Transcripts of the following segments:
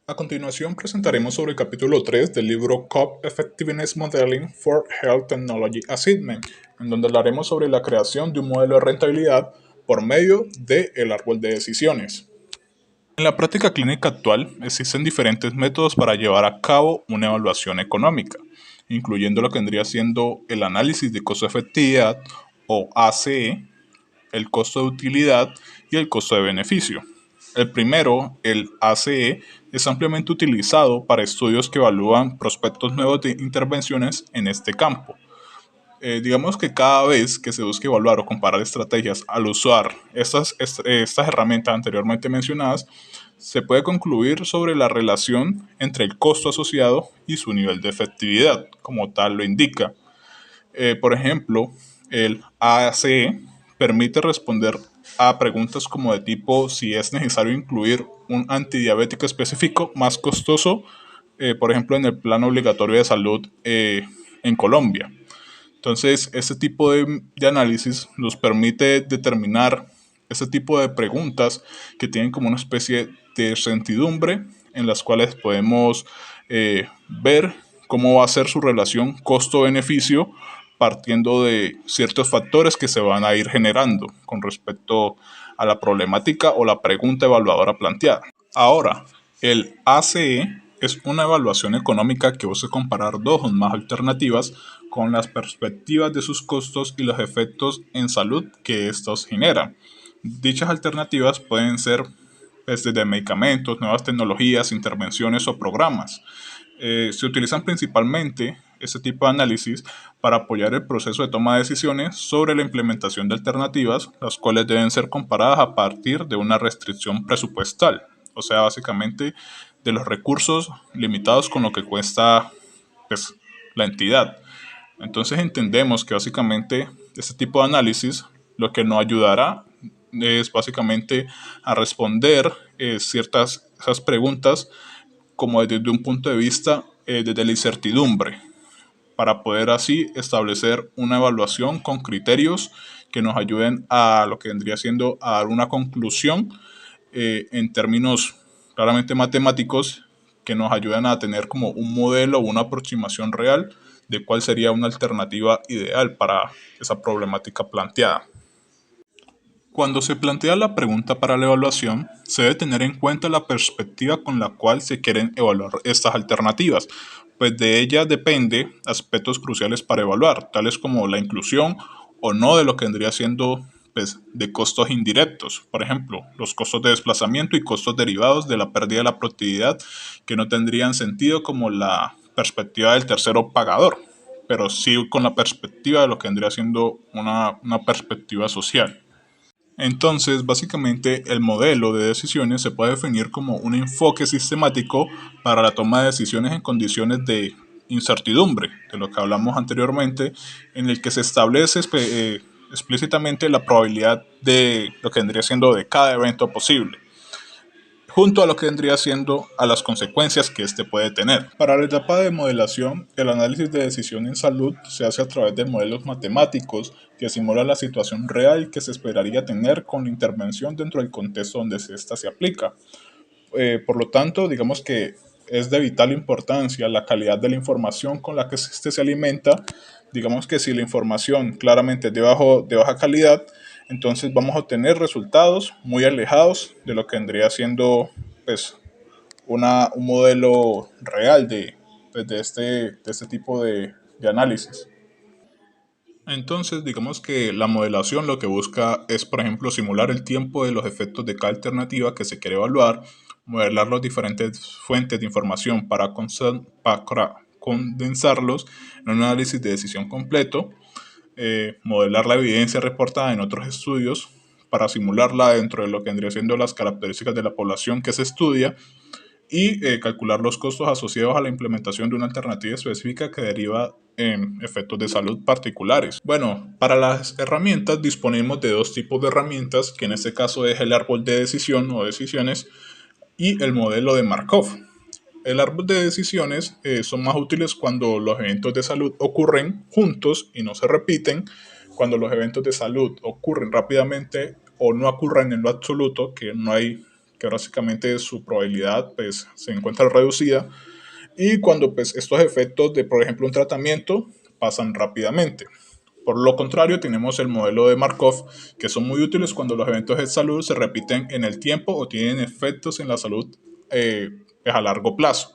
A continuación presentaremos sobre el capítulo 3 del libro Cost Effectiveness Modeling for Health Technology Assessment, en donde hablaremos sobre la creación de un modelo de rentabilidad por medio del árbol de decisiones. En la práctica clínica actual existen diferentes métodos para llevar a cabo una evaluación económica, incluyendo lo que vendría siendo el análisis de costo-efectividad o ACE, el costo de utilidad y el costo de beneficio. El primero, el ACE, es ampliamente utilizado para estudios que evalúan prospectos nuevos de intervenciones en este campo. Digamos que cada vez que se busque evaluar o comparar estrategias al usar estas herramientas anteriormente mencionadas, se puede concluir sobre la relación entre el costo asociado y su nivel de efectividad, como tal lo indica. Por ejemplo, el ACE permite responder a preguntas como de tipo si es necesario incluir un antidiabético específico más costoso, por ejemplo, en el plan obligatorio de salud en Colombia. Entonces, este tipo de análisis nos permite determinar este tipo de preguntas que tienen como una especie de certidumbre en las cuales podemos ver cómo va a ser su relación costo-beneficio partiendo de ciertos factores que se van a ir generando con respecto a la problemática o la pregunta evaluadora planteada. Ahora, el ACE es una evaluación económica que busca comparar dos o más alternativas con las perspectivas de sus costos y los efectos en salud que estos generan. Dichas alternativas pueden ser desde medicamentos, nuevas tecnologías, intervenciones o programas. Se utilizan principalmente este tipo de análisis para apoyar el proceso de toma de decisiones sobre la implementación de alternativas, las cuales deben ser comparadas a partir de una restricción presupuestal, o sea, básicamente de los recursos limitados con lo que cuesta pues, la entidad. Entonces entendemos que básicamente este tipo de análisis lo que nos ayudará es básicamente a responder ciertas esas preguntas como desde un punto de vista desde la incertidumbre, para poder así establecer una evaluación con criterios que nos ayuden a lo que vendría siendo a dar una conclusión en términos claramente matemáticos que nos ayuden a tener como un modelo o una aproximación real de cuál sería una alternativa ideal para esa problemática planteada. Cuando se plantea la pregunta para la evaluación, se debe tener en cuenta la perspectiva con la cual se quieren evaluar estas alternativas, pues de ellas depende aspectos cruciales para evaluar, tales como la inclusión o no de lo que vendría siendo pues, de costos indirectos, por ejemplo, los costos de desplazamiento y costos derivados de la pérdida de la productividad que no tendrían sentido como la perspectiva del tercero pagador, pero sí con la perspectiva de lo que vendría siendo una perspectiva social. Entonces, básicamente, el modelo de decisiones se puede definir como un enfoque sistemático para la toma de decisiones en condiciones de incertidumbre, de lo que hablamos anteriormente, en el que se establece explícitamente la probabilidad de lo que vendría siendo de cada evento posible junto a lo que vendría siendo a las consecuencias que éste puede tener. Para la etapa de modelación, el análisis de decisión en salud se hace a través de modelos matemáticos que simulan la situación real que se esperaría tener con la intervención dentro del contexto donde ésta se aplica. Por lo tanto, digamos que es de vital importancia la calidad de la información con la que éste se alimenta. Digamos que si la información claramente es de baja calidad, entonces vamos a obtener resultados muy alejados de lo que vendría siendo pues, un modelo real pues, de este tipo de análisis. Entonces, digamos que la modelación lo que busca es, por ejemplo, simular el tiempo de los efectos de cada alternativa que se quiere evaluar, modelar las diferentes fuentes de información para condensarlos en un análisis de decisión completo, modelar la evidencia reportada en otros estudios para simularla dentro de lo que vendría siendo las características de la población que se estudia y calcular los costos asociados a la implementación de una alternativa específica que deriva en efectos de salud particulares. Bueno, para las herramientas disponemos de dos tipos de herramientas, que en este caso es el árbol de decisión o decisiones y el modelo de Markov. El árbol de decisiones son más útiles cuando los eventos de salud ocurren juntos y no se repiten, cuando los eventos de salud ocurren rápidamente o no ocurren en lo absoluto, que que básicamente su probabilidad pues, se encuentra reducida, y cuando pues, estos efectos de, por ejemplo, un tratamiento pasan rápidamente. Por lo contrario, tenemos el modelo de Markov, que son muy útiles cuando los eventos de salud se repiten en el tiempo o tienen efectos en la salud a largo plazo.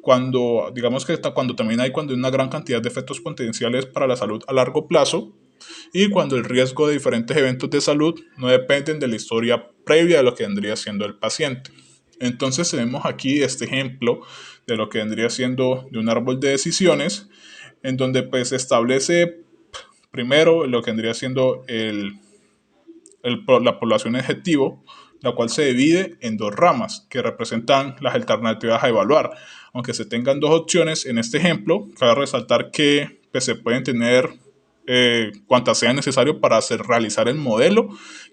Cuando, digamos que cuando también cuando hay una gran cantidad de efectos potenciales para la salud a largo plazo, y cuando el riesgo de diferentes eventos de salud no dependen de la historia previa de lo que vendría siendo el paciente. Entonces tenemos aquí este ejemplo de lo que vendría siendo de un árbol de decisiones, en donde pues establece primero lo que vendría siendo la población objetivo, la cual se divide en dos ramas que representan las alternativas a evaluar. Aunque se tengan dos opciones en este ejemplo, cabe resaltar que pues, se pueden tener cuantas sean necesario para realizar el modelo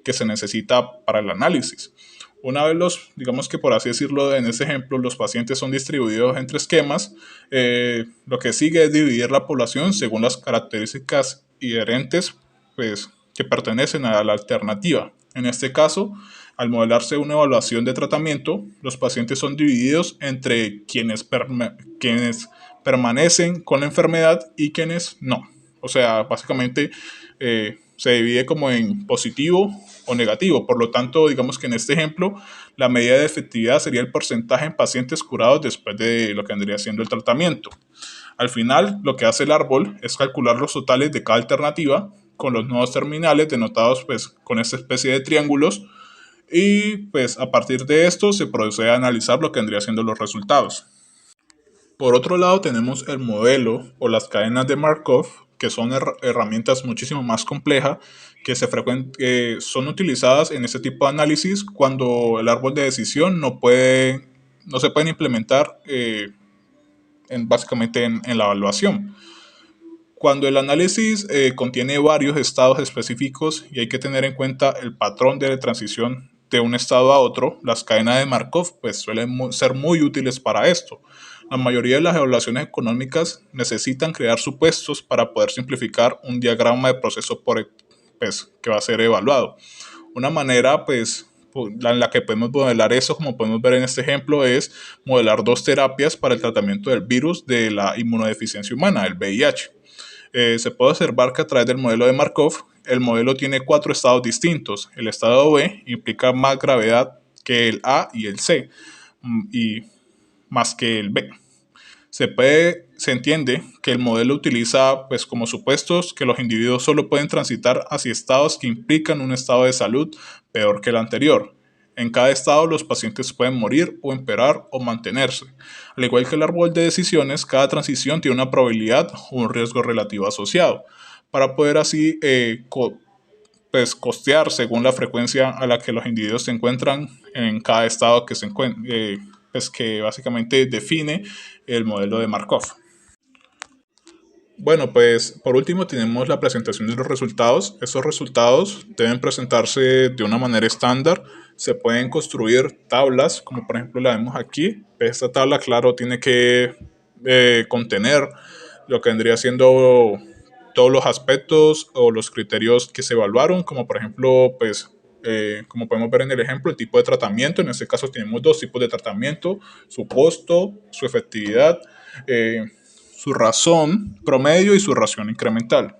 que se necesita para el análisis. Una vez digamos que por así decirlo, en ese ejemplo, los pacientes son distribuidos entre esquemas, lo que sigue es dividir la población según las características inherentes pues, que pertenecen a la alternativa. En este caso, al modelarse una evaluación de tratamiento, los pacientes son divididos entre quienes permanecen con la enfermedad y quienes no. O sea, básicamente se divide como en positivo o negativo. Por lo tanto, digamos que en este ejemplo, la medida de efectividad sería el porcentaje en pacientes curados después de lo que vendría siendo el tratamiento. Al final, lo que hace el árbol es calcular los totales de cada alternativa con los nodos terminales denotados pues, con esta especie de triángulos, y pues a partir de esto se procede a analizar lo que vendría siendo los resultados. Por otro lado tenemos el modelo o las cadenas de Markov, que son herramientas muchísimo más complejas que son utilizadas en este tipo de análisis cuando el árbol de decisión no se pueden implementar básicamente en la evaluación. Cuando el análisis contiene varios estados específicos y hay que tener en cuenta el patrón de transición de un estado a otro, las cadenas de Markov pues, suelen ser muy útiles para esto. La mayoría de las evaluaciones económicas necesitan crear supuestos para poder simplificar un diagrama de proceso pues, que va a ser evaluado. Una manera pues, en la que podemos modelar eso, como podemos ver en este ejemplo, es modelar dos terapias para el tratamiento del virus de la inmunodeficiencia humana, el VIH. Se puede observar que a través del modelo de Markov, el modelo tiene cuatro estados distintos. El estado B implica más gravedad que el A y el C, y más que el B. Se entiende que el modelo utiliza pues, como supuestos que los individuos solo pueden transitar hacia estados que implican un estado de salud peor que el anterior. En cada estado los pacientes pueden morir o empeorar o mantenerse. Al igual que el árbol de decisiones, cada transición tiene una probabilidad o un riesgo relativo asociado, para poder así pues, costear según la frecuencia a la que los individuos se encuentran en cada estado pues, que básicamente define el modelo de Markov. Bueno, pues por último tenemos la presentación de los resultados. Estos resultados deben presentarse de una manera estándar. Se pueden construir tablas, como por ejemplo la vemos aquí. Esta tabla, claro, tiene que contener lo que vendría siendo todos los aspectos o los criterios que se evaluaron, como por ejemplo, pues, como podemos ver en el ejemplo, el tipo de tratamiento. En este caso tenemos dos tipos de tratamiento: su costo, su efectividad, su razón promedio y su ración incremental.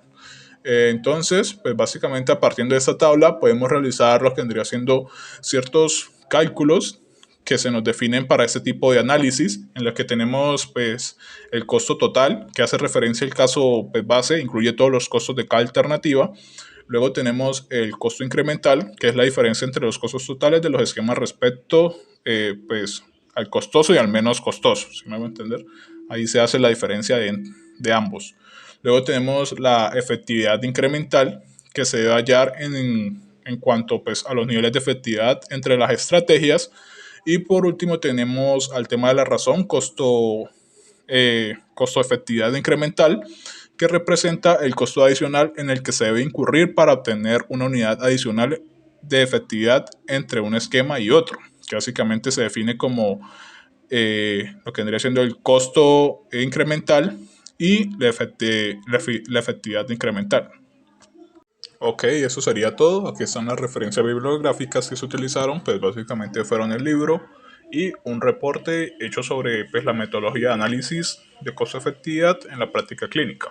Entonces, pues básicamente a partir de esta tabla podemos realizar lo que vendría siendo ciertos cálculos que se nos definen para este tipo de análisis, en los que tenemos pues el costo total, que hace referencia al caso pues, base, incluye todos los costos de cada alternativa. Luego tenemos el costo incremental, que es la diferencia entre los costos totales de los esquemas respecto pues, al costoso y al menos costoso, si me hago entender. Ahí se hace la diferencia de ambos. Luego tenemos la efectividad incremental, que se debe hallar en cuanto pues, a los niveles de efectividad entre las estrategias. Y por último tenemos al tema de la razón, costo-efectividad incremental, que representa el costo adicional en el que se debe incurrir para obtener una unidad adicional de efectividad entre un esquema y otro, que básicamente se define como lo que vendría siendo el costo incremental y la efectividad incremental. Ok, eso sería todo. Aquí están las referencias bibliográficas que se utilizaron, pues básicamente fueron el libro y un reporte hecho sobre pues, la metodología de análisis de costo-efectividad en la práctica clínica.